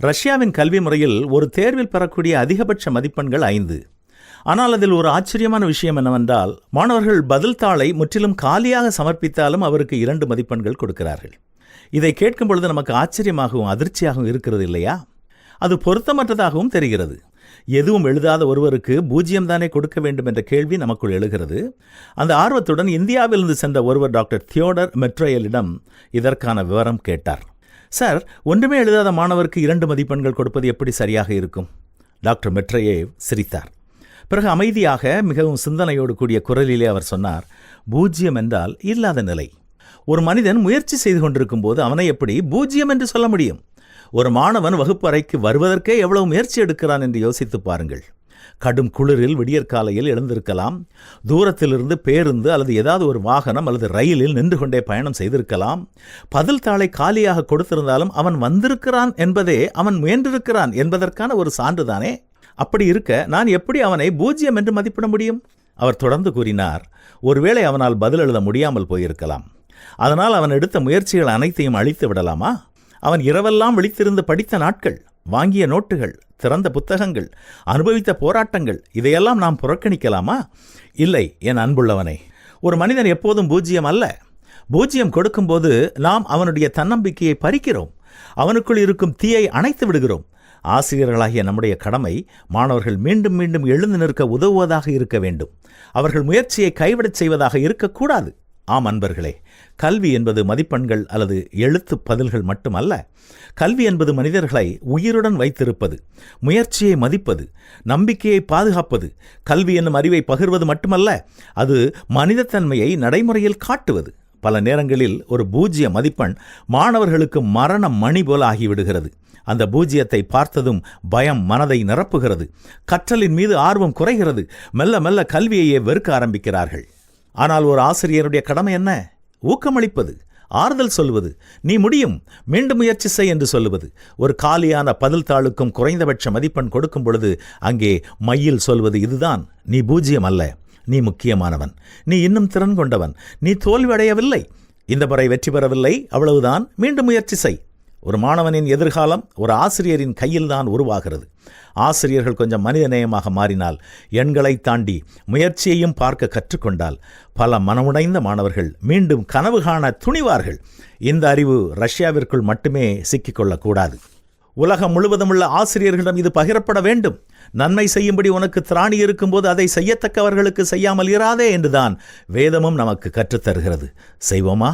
ரஷ்யாவின் கல்வி முறையில் ஒரு தேர்வில் பெறக்கூடிய அதிகபட்ச மதிப்பெண்கள் 5. ஆனால் அதில் ஒரு ஆச்சரியமான விஷயம் என்னவென்றால், மாணவர்கள் பதில் தாளை முற்றிலும் காலியாக சமர்ப்பித்தாலும் அவருக்கு 2 மதிப்பெண்கள் கொடுக்கிறார்கள். இதை கேட்கும் பொழுது நமக்கு ஆச்சரியமாகவும் அதிர்ச்சியாகவும் இருக்கிறது இல்லையா? அது பொருத்தமற்றதாகவும் தெரிகிறது. எதுவும் எழுதாத ஒருவருக்கு 0 தானே கொடுக்க வேண்டும் என்ற கேள்வி நமக்குள் எழுகிறது. அந்த ஆர்வத்துடன் இந்தியாவிலிருந்து சென்ற ஒருவர் டாக்டர் தியோடர் மெட்ரோயலிடம் இதற்கான விவரம் கேட்டார். சார், ஒன்றுமே எழுதாத மாணவருக்கு 2 மதிப்பெண்கள் கொடுப்பது எப்படி சரியாக இருக்கும்? டாக்டர் மெட்ரோயேவ் சிரித்தார். பிறகு அமைதியாக மிகவும் சிந்தனையோடு கூடிய குரலிலே அவர் சொன்னார், 0 என்றால் இல்லாத நிலை. ஒரு மனிதன் முயற்சி செய்து கொண்டிருக்கும் போது அவனை எப்படி 0 என்று சொல்ல முடியும்? ஒரு மாணவன் வகுப்பு அறைக்கு வருவதற்கே எவ்வளவு முயற்சி எடுக்கிறான் என்று யோசித்து பாருங்கள். கடும் குளிரில் விடியற்காலையில் எழுந்திருக்கலாம், தூரத்திலிருந்து பேருந்து அல்லது ஏதாவது ஒரு வாகனம் அல்லது ரயிலில் நின்று கொண்டே பயணம் செய்திருக்கலாம். பதில் தாளை காலியாக கொடுத்திருந்தாலும் அவன் வந்திருக்கிறான் என்பதே அவன் முயன்றிருக்கிறான் என்பதற்கான ஒரு சான்றுதானே. அப்படி இருக்க நான் எப்படி அவனை 0 என்று மதிப்பிட முடியும்? அவர் தொடர்ந்து கூறினார், ஒருவேளை அவனால் பதில் எழுத முடியாமல் போயிருக்கலாம். அதனால் அவன் எடுத்த முயற்சிகள் அனைத்தையும் அழித்து விடலாமா? அவன் இரவெல்லாம் விழித்திருந்து படித்த நாட்கள், வாங்கிய நோட்டுகள், திறந்த புத்தகங்கள், அனுபவித்த போராட்டங்கள், இதையெல்லாம் நாம் புறக்கணிக்கலாமா? இல்லை என் அன்புள்ளவனே, ஒரு மனிதன் எப்போதும் 0 அல்ல. 0 கொடுக்கும்போது நாம் அவனுடைய தன்னம்பிக்கையை பறிக்கிறோம். அவனுக்குள் இருக்கும் தீயை அணைத்து விடுகிறோம். ஆசிரியர்களாகிய நம்முடைய கடமை மாணவர்கள் மீண்டும் மீண்டும் எழுந்து நிற்க உதவுவதாக இருக்க வேண்டும். அவர்கள் முயற்சியை கைவிடச் செய்வதாக இருக்கக்கூடாது. ஆம் அன்பர்களே, கல்வி என்பது மதிப்பெண்கள் அல்லது எழுத்து பதில்கள் மட்டுமல்ல. கல்வி என்பது மனிதர்களை உயிருடன் வைத்திருப்பது, முயற்சியை மதிப்பது, நம்பிக்கையை பாதுகாப்பது. கல்வி என்னும் அறிவை பகிர்வது மட்டுமல்ல, அது மனிதத்தன்மையை நடைமுறையில் காட்டுவது. பல நேரங்களில் ஒரு 0 மதிப்பெண் மாணவர்களுக்கு மரண மணி போல ஆகிவிடுகிறது. அந்த 0ஐ பார்த்ததும் பயம் மனதை நிரப்புகிறது. கற்றலின் மீது ஆர்வம் குறைகிறது. மெல்ல மெல்ல கல்வியையே வெறுக்க ஆரம்பிக்கிறார்கள். ஆனால் ஒரு ஆசிரியருடைய கடமை என்ன? ஊக்கமளிப்பது, ஆறுதல் சொல்வது, நீ முடியும், மீண்டும் முயற்சி செய் என்று சொல்லுவது. ஒரு காலியான பதில் தாளுக்கும் குறைந்தபட்ச மதிப்பெண் கொடுக்கும் பொழுது அங்கே மையில் சொல்வது இதுதான், நீ 0 அல்ல, நீ முக்கியமானவன், நீ இன்னும் திறன் கொண்டவன், நீ தோல்வியடையவில்லை, இந்த முறை வெற்றி பெறவில்லை, அவ்வளவுதான், மீண்டும் முயற்சி செய். ஒரு மாணவனின் எதிர்காலம் ஒரு ஆசிரியரின் கையில்தான் உருவாகிறது. ஆசிரியர்கள் கொஞ்சம் மனிதநேயமாக மாறினால், எண்களை தாண்டி முயற்சியையும் பார்க்க கற்றுக்கொண்டால், பல மனமுடைந்த மாணவர்கள் மீண்டும் கனவு காண துணிவார்கள். இந்த அறிவு ரஷ்யாவிற்குள் மட்டுமே சிக்கிக்கொள்ளக்கூடாது. உலகம் முழுவதுமுள்ள ஆசிரியர்களிடம் இது பகிரப்பட வேண்டும். நன்மை செய்யும்படி உனக்கு திராணி இருக்கும்போது அதை செய்யத்தக்கவர்களுக்கு செய்யாமல் இராதே என்றுதான் வேதமும் நமக்கு கற்றுத்தருகிறது. செய்வோமா?